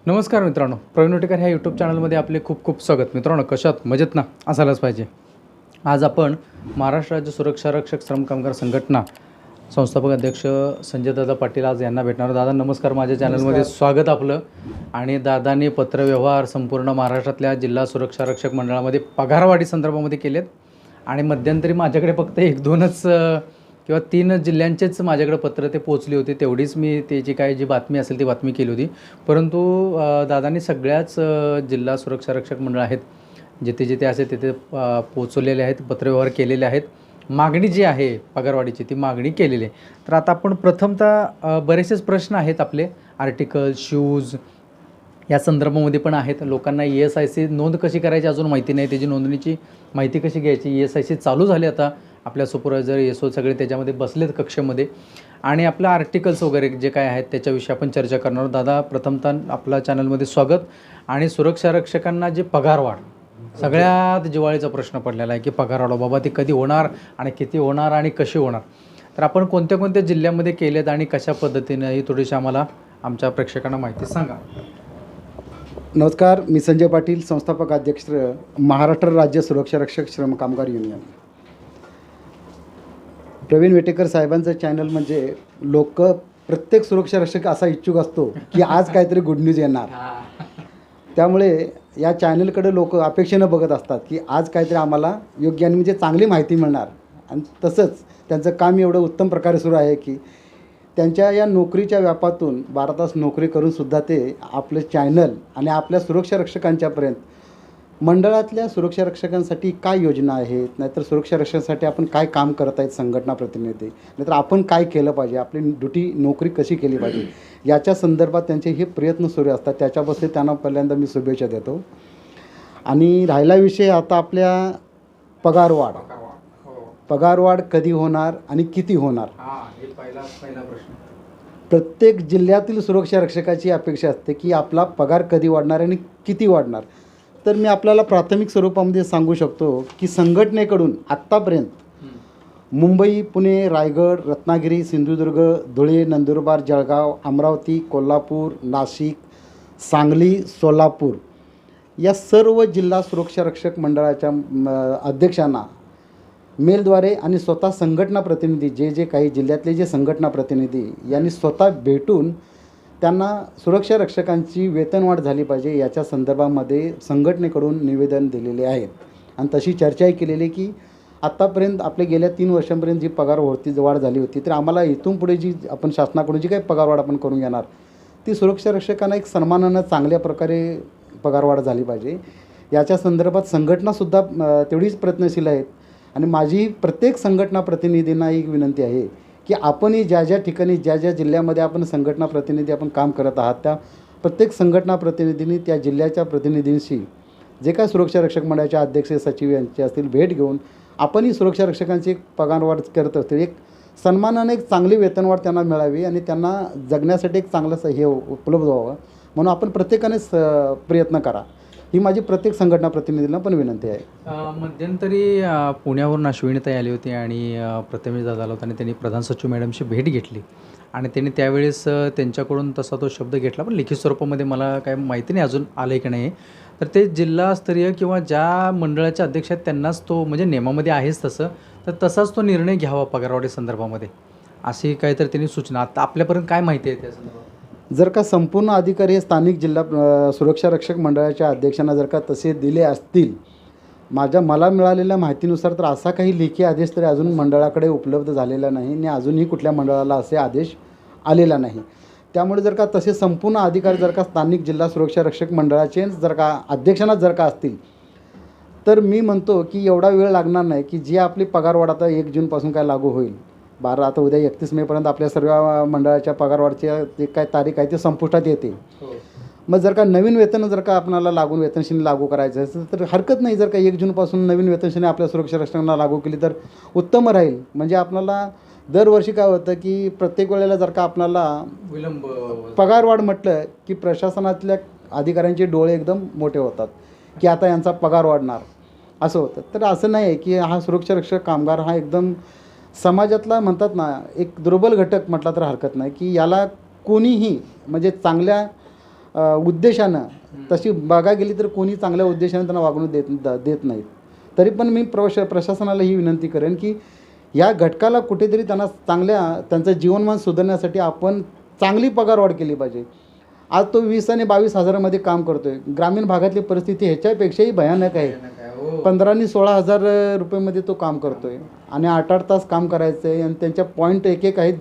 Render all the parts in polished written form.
नमस्कार मित्रांनो, प्रवीण वटेकर ह्या यूट्यूब चॅनलमध्ये आपले खूप खूप स्वागत. मित्रांनो, कशात मजेत ना? असायलाच पाहिजे. आज आपण महाराष्ट्र राज्य सुरक्षा रक्षक श्रम कामगार संघटना संस्थापक अध्यक्ष संजयदादा पाटील आज यांना भेटणार. दादा नमस्कार, माझ्या चॅनलमध्ये स्वागत आपलं. आणि दादांनी पत्रव्यवहार संपूर्ण महाराष्ट्रातल्या जिल्हा सुरक्षा रक्षक मंडळामध्ये पगारवाढी संदर्भामध्ये केलेत. आणि मध्यंतरी माझ्याकडे फक्त 1-2च किंवा 3 जिल्ह्यांचेच माझ्याकडे पत्र ते पोचली होती. तेवढीच मी त्याची जी बातमी असेल ती बातमी केली होती. परंतु दादांनी सगळ्याच जिल्हा सुरक्षा रक्षक मंडळ आहेत, जिथे जिथे असे तिथे पोचवलेले आहेत, पत्रव्यवहार केलेले आहेत. मागणी जी आहे पगारवाढीची ती मागणी केलेली आहे. तर आता आपण प्रथमतः बरेचसेच प्रश्न आहेत आपले, आर्टिकल शूज या संदर्भामध्ये पण आहेत. लोकांना ESIC नोंद कशी करायची अजून माहिती नाही, त्याची नोंदणीची माहिती कशी घ्यायची. ESIC चालू झाली आता, आपल्या सुपरवायझर ESO सगळे त्याच्यामध्ये बसलेत कक्षेमध्ये. आणि आपलं आर्टिकल्स वगैरे जे काय आहेत त्याच्याविषयी आपण चर्चा करणार. दादा प्रथमतः आपल्या चॅनलमध्ये स्वागत. आणि सुरक्षा रक्षकांना जे पगारवाढ सगळ्यात जिव्हाळीचा प्रश्न पडलेला आहे की पगारवाढ बाबा ती कधी होणार आणि किती होणार आणि कशी होणार. तर आपण कोणत्या कोणत्या जिल्ह्यामध्ये केलेत आणि कशा पद्धतीने ही थोडीशी आम्हाला आमच्या प्रेक्षकांना माहिती सांगा. नमस्कार, मी संजय पाटील, संस्थापक अध्यक्ष महाराष्ट्र राज्य सुरक्षा रक्षक श्रम कामगार युनियन. प्रवीण वेटेकर साहेबांचं चॅनल म्हणजे प्रत्येक सुरक्षा रक्षक असा इच्छुक असतो की आज काहीतरी गुड न्यूज येणार. त्यामुळे या चॅनलकडे लोक अपेक्षेनं बघत असतात की आज काहीतरी आम्हाला योग्य आणि म्हणजे चांगली माहिती मिळणार. आणि तसंच त्यांचं काम एवढं उत्तम प्रकारे सुरू आहे की त्यांच्या या नोकरीच्या व्यापातून 12 तास नोकरी करूनसुद्धा ते आपलं चॅनल आणि आपल्या सुरक्षा रक्षकांच्यापर्यंत मंडळातल्या सुरक्षा रक्षकांसाठी काय योजना आहेत, नाहीतर सुरक्षा रक्षकांसाठी आपण काय काम करत आहेत संघटना प्रतिनिधी, नाहीतर आपण काय केलं पाहिजे, आपली ड्युटी नोकरी कशी केली पाहिजे, याच्या संदर्भात त्यांचे हे प्रयत्न सुरू असतात. त्याच्यापासून त्यांना पहिल्यांदा मी शुभेच्छा देतो. आणि राहिला विषय आता आपल्या पगारवाढ कधी होणार आणि किती होणार. पहिला प्रश्न प्रत्येक जिल्ह्यातील सुरक्षा रक्षकाची अपेक्षा असते की आपला पगार कधी वाढणार आणि किती वाढणार. तर मी आपल्याला प्राथमिक स्वरूपामध्ये सांगू शकतो की संघटनेकडून आत्तापर्यंत मुंबई, पुणे, रायगड, रत्नागिरी, सिंधुदुर्ग, धुळे, नंदुरबार, जळगाव, अमरावती, कोल्हापूर, नाशिक, सांगली, सोलापूर या सर्व जिल्हा सुरक्षा रक्षक मंडळाच्या अध्यक्षांना मेलद्वारे आणि स्वतः संघटना प्रतिनिधी जे काही जिल्ह्यातले जे संघटना प्रतिनिधी यांनी स्वतः भेटून त्यांना सुरक्षा रक्षकांची वेतनवाढ झाली पाहिजे याच्या संदर्भामध्ये संघटनेकडून निवेदन दिलेले आहेत. आणि तशी चर्चाही केलेली की आत्तापर्यंत आपल्या गेल्या 3 वर्षांपर्यंत जी वाढ झाली होती, तर आम्हाला इथून पुढे जी आपण शासनाकडून जी काही पगारवाढ आपण करून घेणार ती सुरक्षा रक्षकांना एक सन्मानानं चांगल्या प्रकारे पगारवाढ झाली पाहिजे. याच्या संदर्भात संघटनासुद्धा तेवढीच प्रयत्नशील आहेत. आणि माझी प्रत्येक संघटना प्रतिनिधींना एक विनंती आहे की आपणही ज्या ठिकाणी ज्या जिल्ह्यामध्ये आपण संघटना प्रतिनिधी आपण काम करत आहात त्या प्रत्येक संघटना प्रतिनिधींनी त्या जिल्ह्याच्या प्रतिनिधींशी जे काय सुरक्षा रक्षक मंडळाचे अध्यक्ष सचिव यांचे असतील भेट घेऊन आपणही सुरक्षा रक्षकांची पगारवाढ करत असतो. एक सन्मानाने एक चांगली वेतनवाढ त्यांना मिळावी आणि त्यांना जगण्यासाठी एक चांगलं हे उपलब्ध व्हावं म्हणून आपण प्रत्येकानेच प्रयत्न करा, ही माझी प्रत्येक संघटना प्रतिनिधींना पण विनंती आहे. मध्यंतरी पुण्यावरून अश्विनीताई आली होती आणि प्रथमेश दादा आला होता आणि त्यांनी प्रधान सचिव मॅडमशी भेट घेतली आणि त्यांनी त्यावेळेस त्यांच्याकडून तसा तो शब्द घेतला, पण लिखित स्वरूपामध्ये मला काय माहिती नाही अजून आलं आहे की नाही. तर ते जिल्हास्तरीय किंवा ज्या मंडळाचे अध्यक्ष आहेत त्यांनाच तो म्हणजे नियमामध्ये आहेच तसं, तर तसाच तो निर्णय घ्यावा पगारवाढी संदर्भामध्ये अशी काहीतरी त्यांनी सूचना. आता आपल्यापर्यंत काय माहिती आहे त्या संदर्भात? जर का संपूर्ण अधिकारी हे स्थानिक जिल्हा सुरक्षा रक्षक मंडळाच्या अध्यक्षांना जर का तसे दिले असतील, मला मिळालेल्या माहितीनुसार तर असा काही लेखी आदेश तरी अजून मंडळाकडे उपलब्ध झालेला नाही आणि अजूनही कुठल्या मंडळाला असे आदेश आलेला नाही. त्यामुळे जर का तसे संपूर्ण अधिकारी जर का स्थानिक जिल्हा सुरक्षा रक्षक मंडळाचे जर का अध्यक्षांना जर का असतील तर मी म्हणतो की एवढा वेळ लागणार नाही की जी आपली पगारवाढ आता 1 जूनपासून काय लागू होईल. आता उद्या 31 मेपर्यंत आपल्या सर्व मंडळाच्या पगारवाढची जे काय तारीख आहे ते संपुष्टात येते. मग जर का नवीन वेतन जर का आपल्याला वेतनश्रेणी लागू करायचं असेल तर हरकत नाही. जर का 1 जूनपासून नवीन वेतनश्रेणी आपल्या सुरक्षा रक्षकांना लागू केली तर उत्तम राहील. म्हणजे आपल्याला दरवर्षी काय होतं की प्रत्येक वेळेला जर का आपल्याला विलंब पगारवाढ म्हटलं की प्रशासनातल्या अधिकाऱ्यांचे डोळे एकदम मोठे होतात की आता यांचा पगार वाढणार असं होतं. तर असं नाही आहे की हा सुरक्षा रक्षक कामगार हा एकदम समाजातला म्हणतात ना एक दुर्बल घटक म्हटला तर हरकत नाही की याला कोणीही म्हणजे चांगल्या उद्देशानं तशी बघा गेली तर कोणी चांगल्या उद्देशानं त्यांना वागणूक देत नाहीत. तरी पण मी प्रशासनाला ही विनंती करेन की या घटकाला कुठेतरी त्यांना त्यांचं जीवनमान सुधारण्यासाठी आपण चांगली पगारवाढ केली पाहिजे. आज तो 20 आणि 22 हजारामध्ये काम करतो आहे. ग्रामीण भागातली परिस्थिती ह्याच्यापेक्षाही भयानक आहे. 15 आणि 16 हजार रुपयेमध्ये तो काम करतो आहे आणि 8-8 तास काम करायचं आहे आणि त्यांच्या पॉईंट एक आहेत.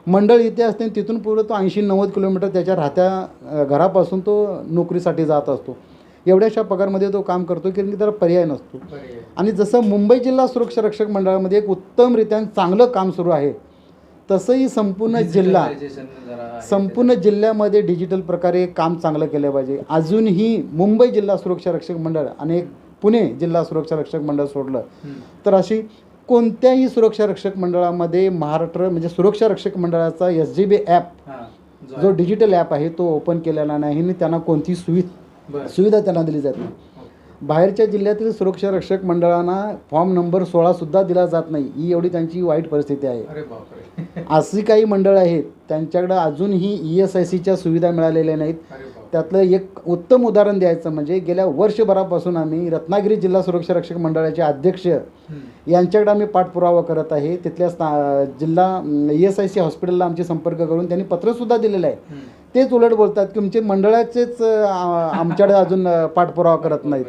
मंडळ इथे असते तिथून पुढं तो 80-90 किलोमीटर त्याच्या राहत्या घरापासून तो नोकरीसाठी जात असतो. एवढ्याशा पगारमध्ये तो काम करतो की त्याला पर्याय नसतो. आणि जसं मुंबई जिल्हा सुरक्षा रक्षक मंडळामध्ये एक उत्तमरित्या चांगलं काम सुरू आहे तसंही संपूर्ण जिल्ह्यामध्ये डिजिटल प्रकारे काम चांगलं केलं पाहिजे. अजूनही मुंबई जिल्हा सुरक्षा रक्षक मंडळ आणि एक पुणे जिल्हा सुरक्षा रक्षक मंडळ सोडलं तर अशी कोणत्याही सुरक्षा रक्षक मंडळामध्ये महाराष्ट्र म्हणजे सुरक्षा रक्षक मंडळाचा SGB ॲप जो डिजिटल ॲप आहे तो ओपन केलेला नाही आणि त्यांना कोणती सुविधा त्यांना दिली जात नाही. बाहेरच्या जिल्ह्यातील सुरक्षा रक्षक मंडळांना फॉर्म नंबर 16सुद्धा दिला जात नाही. ही एवढी त्यांची वाईट परिस्थिती आहे. अशी काही मंडळं आहेत त्यांच्याकडं अजूनही ESICच्या सुविधा मिळालेल्या नाहीत. त्यातलं एक उत्तम उदाहरण द्यायचं म्हणजे गेल्या वर्षभरापासून आम्ही रत्नागिरी जिल्हा सुरक्षा रक्षक मंडळाचे अध्यक्ष यांच्याकडे आम्ही पाठपुरावा करत आहे. तिथल्या जिल्हा ESIC हॉस्पिटलला आमचे संपर्क करून त्यांनी पत्रसुद्धा दिलेलं आहे. तेच उलट बोलतात की तुमचे मंडळाचेच आमच्याकडे अजून पाठपुरावा करत नाहीत.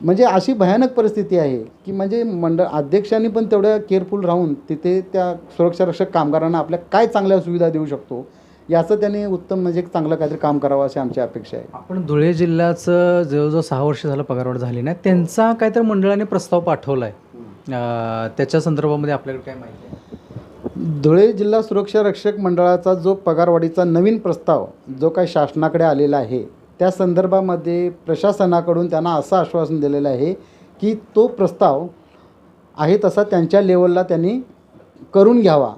म्हणजे अशी भयानक परिस्थिती आहे की म्हणजे अध्यक्षांनी पण तेवढ्या केअरफुल राहून तिथे त्या सुरक्षा रक्षक कामगारांना आपल्या काय चांगल्या सुविधा देऊ शकतो याचं त्यांनी उत्तम म्हणजे चांगलं काहीतरी काम करावं अशी आमची अपेक्षा आहे. आपण धुळे जिल्ह्याचं जवळजवळ 6 वर्ष झालं पगारवाढ झाली नाही त्यांचा काहीतरी मंडळाने प्रस्ताव पाठवला आहे त्याच्या संदर्भामध्ये आपल्याकडे काय माहिती आहे? धुळे जिल्हा सुरक्षा रक्षक मंडळाचा जो पगारवाढीचा नवीन प्रस्ताव जो काही शासनाकडे आलेला आहे त्या संदर्भामध्ये प्रशासनाकडून त्यांना असं आश्वासन दिलेलं आहे की तो प्रस्ताव आहे तसा त्यांच्या लेवलला त्यांनी करून घ्यावा.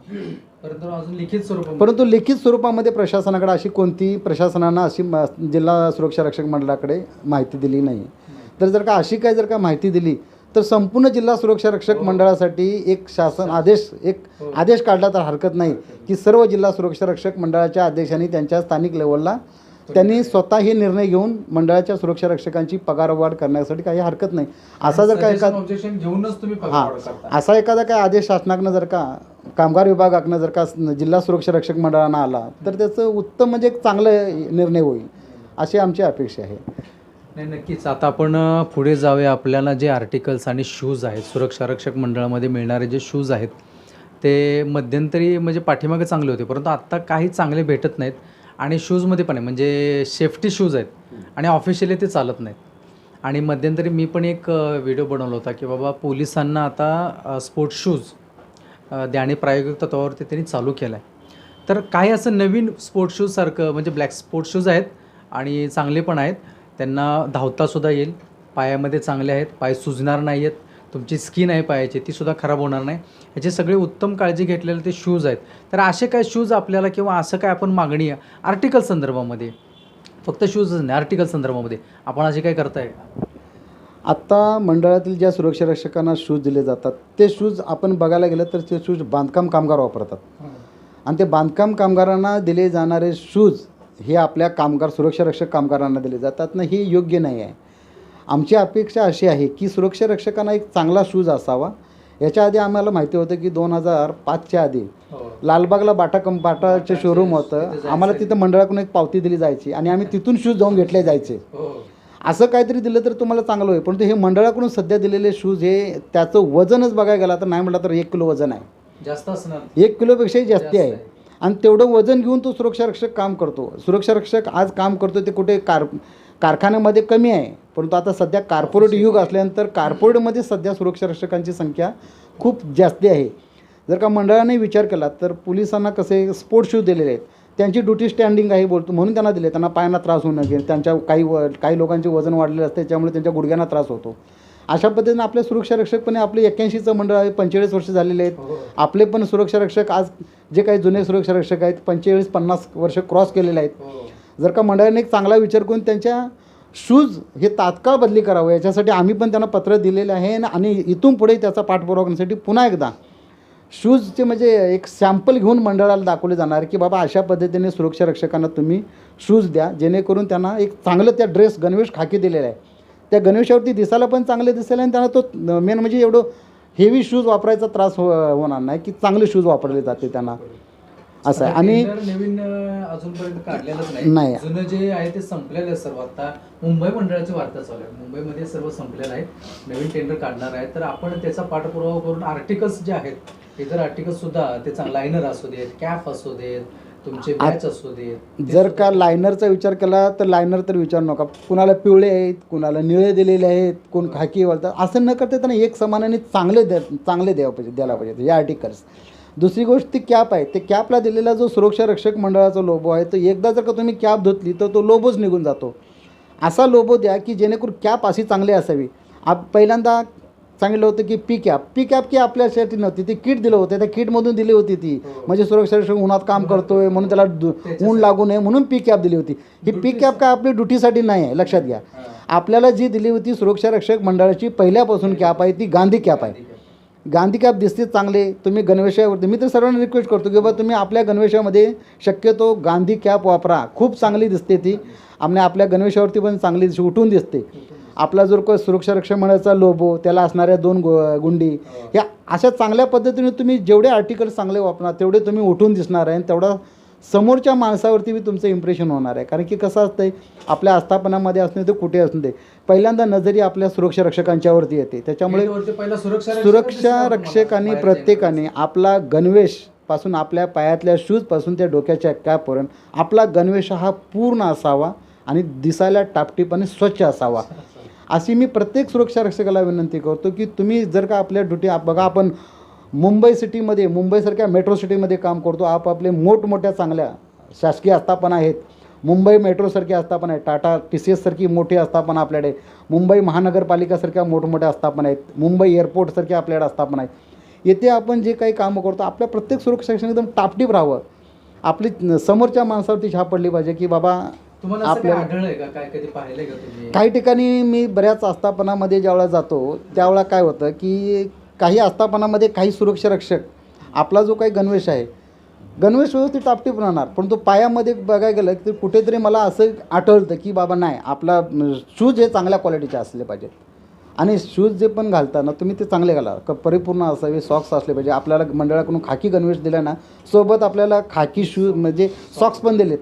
परंतु लिखित स्वरूपामध्ये प्रशासनाकडे अशी कोणती प्रशासनानं अशी जिल्हा सुरक्षा रक्षक मंडळाकडे माहिती दिली नाही. तर जर का माहिती दिली तर संपूर्ण जिल्हा सुरक्षा रक्षक मंडळासाठी एक शासन आदेश काढला तर हरकत नाही की सर्व जिल्हा सुरक्षा रक्षक मंडळाच्या अध्यक्षांनी त्यांच्या स्थानिक लेवलला त्यांनी स्वतः हे निर्णय घेऊन मंडळाच्या सुरक्षा रक्षकांची पगारवाढ करण्यासाठी काही हरकत नाही. असा जर का असा एखादा काय आदेश शासनाकडनं जर का कामगार विभागाकडनं जर का जिल्हा सुरक्षा रक्षक मंडळानं आला तर त्याचं उत्तम म्हणजे एक चांगलं निर्णय होईल अशी आमची अपेक्षा आहे. नाही नक्कीच. आता आपण पुढे जाऊया. आपल्याला जे आर्टिकल्स आणि शूज आहेत सुरक्षा रक्षक मंडळामध्ये मिळणारे जे शूज आहेत ते मध्यंतरी म्हणजे पाठीमागे चांगले होते परंतु आत्ता काही चांगले भेटत नाहीत आणि शूजमध्ये पण आहे म्हणजे सेफ्टी शूज आहेत आणि ऑफिशियली ते चालत नाहीत. आणि मध्यंतरी मी पण एक व्हिडिओ बनवला होता की बाबा पोलिसांना आता स्पोर्ट्स शूज द्याने प्रायोगिक तत्वावरती त्यांनी चालू केलं आहे. तर काही असं नवीन स्पोर्ट्स शूजसारखं म्हणजे ब्लॅक स्पोर्ट्स शूज आहेत आणि चांगले पण आहेत. त्यांना धावतासुद्धा येईल. पायामध्ये चांगले आहेत. पाय सुजणार नाही आहेत. तुमची स्किन आहे पायाची तीसुद्धा खराब होणार नाही. ह्याची सगळी उत्तम काळजी घेतलेले ते शूज आहेत. तर असे काय शूज आपल्याला किंवा असं काय आपण मागणी आहे आर्टिकल संदर्भामध्ये फक्त शूज नाही आर्टिकल संदर्भामध्ये आपण असे काय करताय? आत्ता मंडळातील ज्या सुरक्षा रक्षकांना शूज दिले जातात ते शूज आपण बघायला गेलं तर ते शूज बांधकाम कामगार वापरतात आणि ते बांधकाम कामगारांना दिले जाणारे शूज हे आपल्या सुरक्षा रक्षक कामगारांना दिले जातात ना, हे योग्य नाही आहे. आमची अपेक्षा अशी आहे की सुरक्षा रक्षकांना एक चांगला शूज असावा. याच्या आधी आम्हाला माहिती होतं की 2005च्या आधी लालबागला बाटाचं शोरूम होतं. आम्हाला तिथं मंडळाकडून एक पावती दिली जायची आणि आम्ही तिथून शूज जाऊन घेतले जायचे. असं काहीतरी दिलं तर तुम्हाला चांगलं होईल. परंतु हे मंडळाकडून सध्या दिलेले शूज हे त्याचं वजनच बघायला गेला तर नाही म्हटलं तर 1 किलो वजन आहे. जास्त असणार 1 किलोपेक्षाही जास्ती आहे आणि तेवढं वजन घेऊन तो सुरक्षा रक्षक काम करतो. सुरक्षा रक्षक आज काम करतो ते कुठे कारखान्यामध्ये कमी आहे परंतु आता सध्या कॉर्पोरेट युग असल्यानंतर कॉर्पोरेटमध्ये सध्या सुरक्षा रक्षकांची संख्या खूप जास्ती आहे. जर का मंडळाने विचार केला तर पोलिसांना कसे स्पोर्ट्स शूज दिलेले आहेत त्यांची ड्युटी स्टँडिंग आहे बोलतो म्हणून त्यांना दिले. त्यांना पायांना त्रास होऊ नये. त्यांच्या काही लोकांचे वजन वाढलेलं असते त्यामुळे त्यांच्या गुडघ्यांना त्रास होतो. अशा पद्धतीने आपले सुरक्षा रक्षकपणे आपले 81चं मंडळ आहे. 45 वर्ष झालेले आहेत. आपले पण सुरक्षा रक्षक आज जे काही जुने सुरक्षा रक्षक आहेत 45-50 वर्ष क्रॉस केलेले आहेत. जर का मंडळाने एक चांगला विचार करून त्यांच्या शूज हे तात्काळ बदली करावं याच्यासाठी आम्ही पण त्यांना पत्र दिलेलं आहे आणि इथून पुढे त्याचा पाठपुरावा करण्यासाठी पुन्हा एकदा शूजचे म्हणजे एक सॅम्पल घेऊन मंडळाला दाखवले जाणार की बाबा अशा पद्धतीने सुरक्षा रक्षकांना तुम्ही शूज द्या, जेणेकरून त्यांना एक चांगलं त्या ड्रेस गणवेश खाकी दिलेला आहे, त्या गणवेशावरती दिसायला पण चांगले दिसेल आणि त्यांना तो मेन म्हणजे एवढं हेवी शूज वापरायचा त्रास होणार नाही, की चांगले शूज वापरले जाते त्यांना असं आहे. आणि नवीन अजूनपर्यंत काढलेलंच नाही. नाही, जुनं जे आहे ते संपलेलं आहे सर्व. आता मुंबई मंडळाची वार्ता चालू आहे, मुंबईमध्ये सर्व संपलेलं आहे, नवीन टेंडर काढणार आहे. तर आपण त्याचा पाठपुरावा करून आर्टिकल्स जे आहेत इतर आर्टिकल्स सुद्धा ते चांगलं लायनर असू देत, कॅप असू देत, तुमचे बॅच असू देत. जर का लायनरचा विचार केला तर लायनर तर विचार नका, कुणाला पिवळे आहेत, कुणाला निळे दिलेले आहेत, कोण खाकी बोलतात, असं न करता त्यांना एक समानाने चांगले द्यायला पाहिजे या आर्टिकल्स. दुसरी गोष्ट ती कॅप आहे, ते कॅपला दिलेला जो सुरक्षा रक्षक मंडळाचा लोगो आहे, तो एकदा जर का तुम्ही कॅप धुतली तर तो लोगोच निघून जातो. असा लोगो द्या की जेणेकरून कॅप अशी चांगली असावी. पहिल्यांदा सांगितलं होतं की पी कॅप की आपल्यासाठी नव्हती, ती किट दिलं होतं, त्या किटमधून दिली होती ती, म्हणजे सुरक्षा रक्षक उन्हात काम करतोय म्हणून त्याला ऊन लागू नये म्हणून पी कॅप दिली होती. ही पी कॅप काय आपली ड्युटीसाठी नाही आहे, लक्षात घ्या. आपल्याला जी दिली होती सुरक्षा रक्षक मंडळाची पहिल्यापासून कॅप आहे ती गांधी कॅप आहे. गांधी कॅप दिसते चांगले. तुम्ही गणवेशावरती, मी तर सर्वांना रिक्वेस्ट करतो की बाबा तुम्ही आपल्या गणवेशामध्ये शक्यतो गांधी कॅप वापरा, खूप चांगली दिसते ती. आपल्या गणवेशावरती पण चांगली उठून दिसते. आपला जर कोण सुरक्षा रक्षक मंडळाचा लोगो, त्याला असणाऱ्या 2 गुंडी, ह्या अशा चांगल्या पद्धतीने तुम्ही जेवढे आर्टिकल्स चांगले वापरणार तेवढे तुम्ही उठून दिसणार आहे आणि तेवढा समोरच्या माणसावरती बी तुमचं इम्प्रेशन होणार आहे. कारण की कसं असतं आहे, आपल्या आस्थापनामध्ये असणे ते कुठे असू दे, पहिल्यांदा नजरी आपल्या सुरक्षा रक्षकांच्यावरती येते. त्याच्यामुळे सुरक्षा रक्षकांनी प्रत्येकाने आपला गणवेश पासून, आपल्या पायातल्या शूजपासून त्या डोक्याच्या कॅपपर्यंत आपला गणवेश हा पूर्ण असावा आणि दिसायला टापटीप आणि स्वच्छ असावा, अशी मी प्रत्येक सुरक्षा रक्षकाला विनंती करतो. की तुम्ही जर का आपल्या बघा, आपण मुंबई सिटीमध्ये, मुंबईसारख्या मेट्रो सिटीमध्ये काम करतो, आपापले मोठमोठ्या चांगल्या शासकीय आस्थापना आहेत. मुंबई मेट्रोसारखी आस्थापना आहे, टाटा TCS सारखी मोठी आस्थापना आपल्याकडे, मुंबई महानगरपालिकासारख्या मोठमोठ्या आस्थापना आहेत, मुंबई एअरपोर्टसारख्या आपल्याकडे आस्थापना आहेत. येथे आपण जे काही कामं करतो, आपल्या प्रत्येक सुरक्षा रक्षक एकदम टापटीप राहावं, आपली समोरच्या माणसावरती छाप पडली पाहिजे की बाबा आपल्याला. काही ठिकाणी मी बऱ्याच आस्थापनामध्ये ज्यावेळेला जातो त्यावेळेला काय होतं की काही आस्थापनामध्ये काही सुरक्षा रक्षक आपला जो काही गणवेश आहे, गणवेश व्यवस्थित टापटीप राहणार, पण तो पायामध्ये बघायला गेलं की कुठेतरी मला असं आठवतं की बाबा नाही, आपला शूज हे चांगल्या क्वालिटीचे असले पाहिजेत. आणि शूज जे पण घालताना तुम्ही ते चांगले घाला, परिपूर्ण असावे, सॉक्स असले पाहिजे. आपल्याला मंडळाकडून खाकी गणवेश दिला ना, सोबत आपल्याला खाकी शूज म्हणजे सॉक्स पण दिलेत,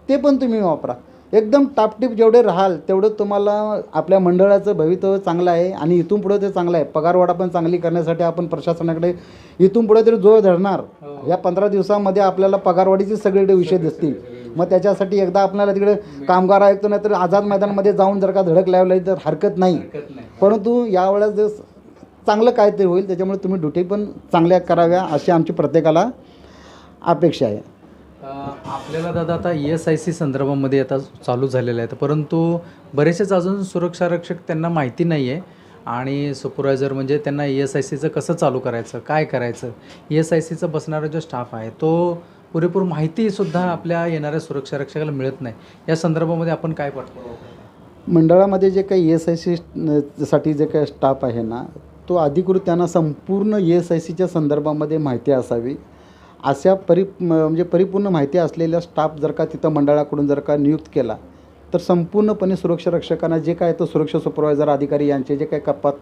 ते पण तुम्ही वापरा. एकदम टापटीप जेवढे राहाल तेवढं तुम्हाला आपल्या मंडळाचं भवितव्य चांगलं आहे आणि इथून पुढे ते चांगलं आहे. पगारवाढा पण चांगली करण्यासाठी आपण प्रशासनाकडे इथून पुढे तरी जोर धरणार. या 15 दिवसामध्ये आपल्याला पगारवाढीचे सगळे विषय दिसतील. मग त्याच्यासाठी एकदा आपल्याला तिकडे कामगार आयुक्त नाही तर आझाद मैदानामध्ये जाऊन जर का धडक लावली तर हरकत नाही. परंतु यावेळेस जे चांगलं काहीतरी होईल त्याच्यामुळे तुम्ही ड्युटी पण चांगल्या कराव्या अशी आमची प्रत्येकाला अपेक्षा आहे. आपल्याला दादा आता ESIC संदर्भामध्ये आता चालू झालेलं आहे, परंतु बरेचसेच अजून सुरक्षा रक्षक त्यांना माहिती नाही आहे आणि सुपरवायझर म्हणजे त्यांना ESICचं कसं चालू करायचं, काय करायचं, ESICचं बसणारा जो स्टाफ आहे तो पुरेपूर माहितीसुद्धा आपल्या येणाऱ्या सुरक्षा रक्षकाला मिळत नाही. या संदर्भामध्ये आपण काय पाठवतो? मंडळामध्ये जे काही ESIC साठी जे काही स्टाफ आहे ना, तो अधिकृत त्यांना संपूर्ण ESICच्या संदर्भामध्ये माहिती असावी. अशा म्हणजे परिपूर्ण माहिती असलेला स्टाफ जर का तिथं मंडळाकडून जर का नियुक्त केला तर संपूर्णपणे सुरक्षा रक्षकांना जे काय तो सुरक्षा सुपरवायझर अधिकारी यांचे जे काही कपात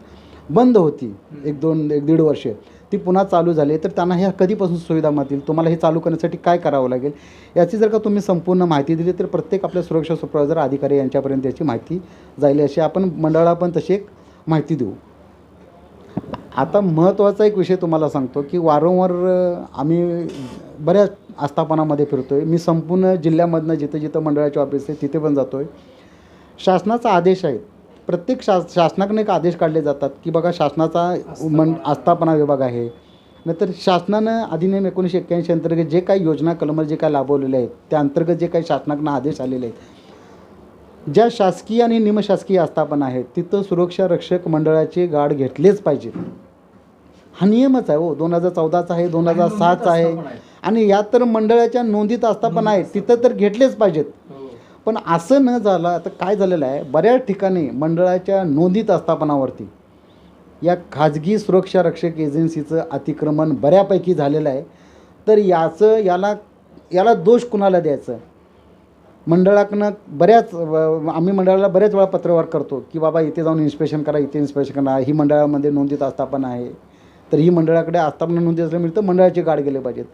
बंद होती 1-1.5 वर्ष ती पुन्हा चालू झाली, तर त्यांना ह्या कधीपासून सुविधा मिळतील, तुम्हाला हे चालू करण्यासाठी काय करावं लागेल याची जर का तुम्ही संपूर्ण माहिती दिली तर प्रत्येक आपल्या सुरक्षा सुपरवायझर अधिकारी यांच्यापर्यंत याची माहिती जाईल, अशी आपण मंडळाला पण तशी एक माहिती देऊ. आता महत्त्वाचा एक विषय तुम्हाला सांगतो की वारंवार आम्ही बऱ्याच आस्थापनामध्ये फिरतो आहे. मी संपूर्ण जिल्ह्यामधनं जिथं जिथं मंडळाचे ऑफिस आहे तिथे पण जातो आहे. शासनाचा आदेश आहे, प्रत्येक शासनाकडून एक आदेश काढले जातात की बघा शासनाचा आस्थापना विभाग आहे, नाहीतर शासनानं अधिनियम 1981 अंतर्गत जे काही योजना कलम जे काही लाभवलेले आहेत त्या अंतर्गत जे काही शासनाकडून आदेश आलेले आहेत, ज्या शासकीय आणि निमशासकीय आस्थापना आहेत तिथं सुरक्षा रक्षक मंडळाचे गार्ड घेतलेच पाहिजेत. हा नियमच आहे हो, 2014चा आहे, 2007चा आहे आणि यात तर मंडळाच्या नोंदीत आस्थापना आहे तिथं तर घेतलेच पाहिजेत. पण असं न झालं, आता काय झालेलं आहे बऱ्याच ठिकाणी मंडळाच्या नोंदीत आस्थापनावरती या खाजगी सुरक्षा रक्षक एजन्सीचं अतिक्रमण बऱ्यापैकी झालेलं आहे. तर याला दोष कुणाला द्यायचं? मंडळाकडनं आम्ही मंडळाला बऱ्याच वेळा पत्रव्यवहार करतो की बाबा इथे जाऊन इन्स्पेक्शन करा, इथे इन्स्पेक्शन करा, ही मंडळामध्ये नोंदीत आस्थापना आहे, तर ही मंडळाकडे आस्थापना नोंदी असल्या मिळतं मंडळाची गाड गेले पाहिजेत.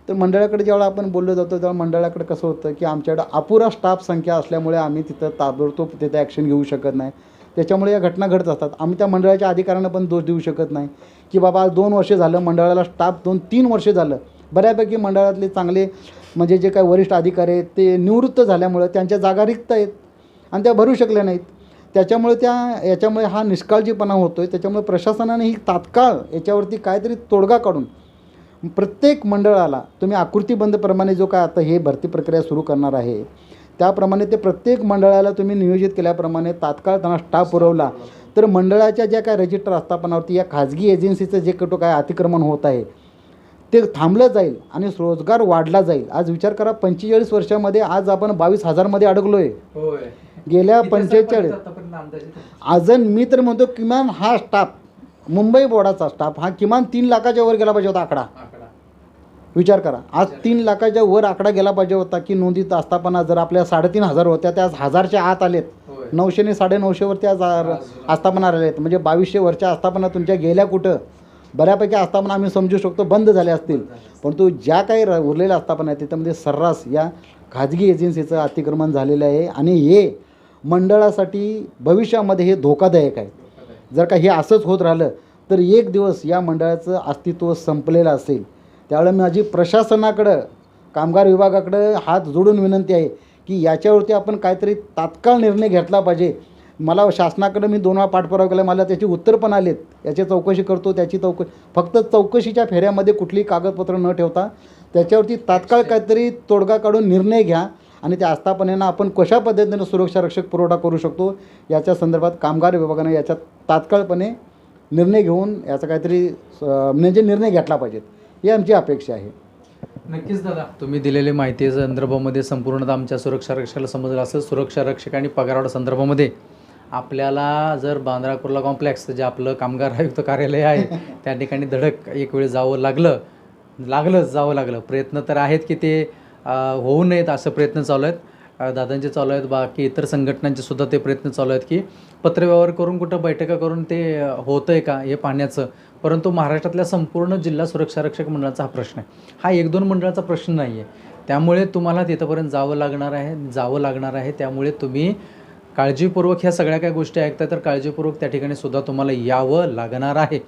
तर मंडळाकडे जेव्हा आपण बोललो जातो तेव्हा मंडळाकडे कसं होतं की आमच्याकडं अपुरा स्टाफ संख्या असल्यामुळे आम्ही तिथं ताबडतोब तिथे ॲक्शन घेऊ शकत नाही. त्याच्यामुळे या घटना घडत असतात. आम्ही त्या मंडळाच्या अधिकाऱ्यांना पण दोष देऊ शकत नाही की बाबा 2 वर्ष झालं मंडळाला स्टाफ 2-3 वर्ष झालं बऱ्यापैकी मंडळातले चांगले म्हणजे जे काही वरिष्ठ अधिकारी आहेत ते निवृत्त झाल्यामुळं त्यांच्या जागा रिक्त आहेत आणि त्या भरू शकल्या नाहीत. याच्यामुळे हा निष्काळजीपणा होतो आहे. त्याच्यामुळे प्रशासनाने ही तात्काळ याच्यावरती काहीतरी तोडगा काढून प्रत्येक मंडळाला तुम्ही आकृतीबंधप्रमाणे जो काय आता हे भरती प्रक्रिया सुरू करणार आहे त्याप्रमाणे ते प्रत्येक मंडळाला तुम्ही नियोजित केल्याप्रमाणे तात्काळ त्यांना स्टाफ पुरवला तर मंडळाच्या ज्या काय रजिस्टर आस्थापनावरती या खाजगी एजन्सीचं जे काय अतिक्रमण होत आहे ते थांबलं जाईल आणि रोजगार वाढला जाईल. आज विचार करा 45 वर्षामध्ये आज आपण 22,000मध्ये अडकलो आहे. गेल्या 45 अजून मी तर म्हणतो किमान हा स्टाफ मुंबई बोर्डाचा स्टाफ हा किमान 3 लाखाच्या वर गेला पाहिजे होता आकडा. विचार करा आज 3 लाखाच्या वर आकडा गेला पाहिजे होता की नोंदीत आस्थापना जर आपल्या 3,500 होत्या त्या आज 1000च्या आत आलेत. 900 ने 950वरती आज आस्थापना आलेल्या आहेत. म्हणजे 2200 वरच्या आस्थापना तुमच्या गेल्या कुठं? बऱ्यापैकी आस्थापना आम्ही समजू शकतो बंद झाल्या असतील, परंतु ज्या काही उरलेल्या आस्थापना आहेत त्याच्यामध्ये सर्रास या खाजगी एजन्सीचं अतिक्रमण झालेलं आहे आणि हे मंडळासाठी भविष्यामध्ये हे धोकादायक आहे. जर का हे असंच होत राहिलं तर एक दिवस या मंडळाचं अस्तित्व संपलेलं असेल. त्यावेळेला माझी प्रशासनाकडं कामगार विभागाकडं हात जोडून विनंती आहे की याच्यावरती आपण काहीतरी तात्काळ निर्णय घेतला पाहिजे. मला शासनाकडं मी 2 वेळा पाठपुरावा केला, मला त्याची उत्तर पण आलेत. याची चौकशी करतो, त्याची फक्त चौकशीच्या फेऱ्यामध्ये कुठलीही कागदपत्र न ठेवता त्याच्यावरती तात्काळ काहीतरी तोडगा काढून निर्णय घ्या आणि त्या आस्थापनेनं आपण कशा पद्धतीनं सुरक्षा रक्षक पुरवठा करू शकतो याच्या संदर्भात कामगार विभागानं याच्यात तात्काळपणे निर्णय घेऊन याचा काहीतरी म्हणजे निर्णय घेतला पाहिजेत ही आमची अपेक्षा आहे. नक्कीच दादा, तुम्ही दिलेली माहिती संदर्भामध्ये संपूर्णतः आमच्या सुरक्षा रक्षकाला समजलं असेल. सुरक्षा रक्षक आणि पगारवाढ संदर्भामध्ये आपल्याला जर बांद्रा कुर्ला कॉम्प्लेक्स जे आपलं कामगार आयुक्त कार्यालय आहे त्या ठिकाणी धडक एक वेळ जावं लागलं. प्रयत्न तर आहेत की ते होऊ नयेत असं प्रयत्न चालू आहेत. दादांचे चालू आहेत, बाकी इतर संघटनांचे सुद्धा ते प्रयत्न चालू आहेत की पत्रव्यवहार करून कुठं बैठका करून ते होतं आहे का हे पाहण्याचं. परंतु महाराष्ट्रातल्या संपूर्ण जिल्हा सुरक्षा रक्षक मंडळाचा हा प्रश्न आहे. हा 1-2 मंडळाचा प्रश्न नाही आहे. त्यामुळे तुम्हाला तिथंपर्यंत जावं लागणार आहे. त्यामुळे तुम्ही काळजीपूर्वक ह्या सगळ्या काही गोष्टी ऐकताय तर काळजीपूर्वक त्या ठिकाणी सुद्धा तुम्हाला यावं लागणार आहे.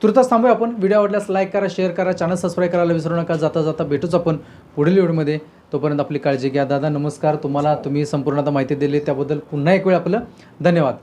तुर्तास थांबूया आपण. व्हिडिओ आवडल्यास लाईक करा, शेअर करा, चॅनल सबस्क्राईब करायला विसरू नका. जाता भेटूच आपण पुढील व्हिडिओमध्ये. तोपर्यंत आपली काळजी घ्या. दादा नमस्कार तुम्हाला. तुम्ही संपूर्णतः माहिती दिली त्याबद्दल पुन्हा एक वेळ आपलं धन्यवाद.